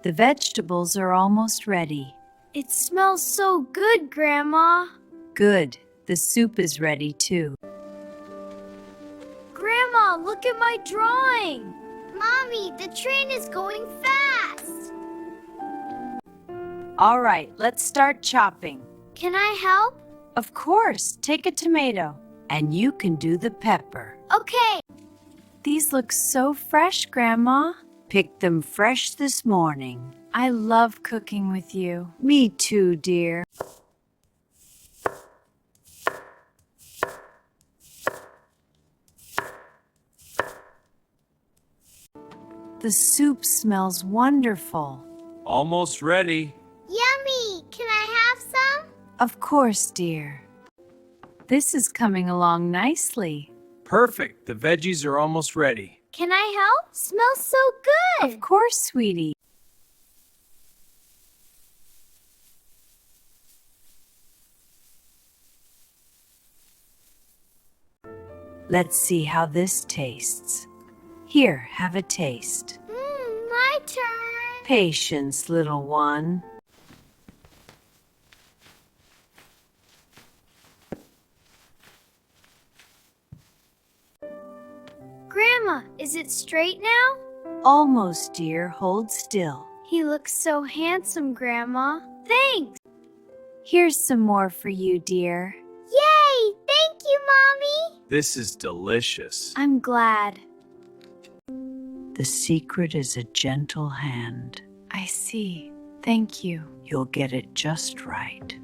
The vegetables are almost ready. It smells so good, Grandma. Good. The soup is ready too. Grandma, look at my drawing. Mommy, the train is going fast. All right, let's start chopping. Can I help? Of course, take a tomato. And you can do the pepper. Okay. These look so fresh, Grandma. Picked them fresh this morning. I love cooking with you. Me too, dear. The soup smells wonderful. Almost ready. Yummy. Can I have some? Of course, dear. This is coming along nicely. Perfect. The veggies are almost ready. Can I help? Smells so good. Of course, sweetie. Let's see how this tastes. Here, have a taste. My turn. Patience, little one. Grandma, is it straight now? Almost, dear. Hold still. He looks so handsome, Grandma. Thanks. Here's some more for you, dear. Yay! Thank you, Mommy. This is delicious. I'm glad. The secret is a gentle hand. I see. Thank you. You'll get it just right.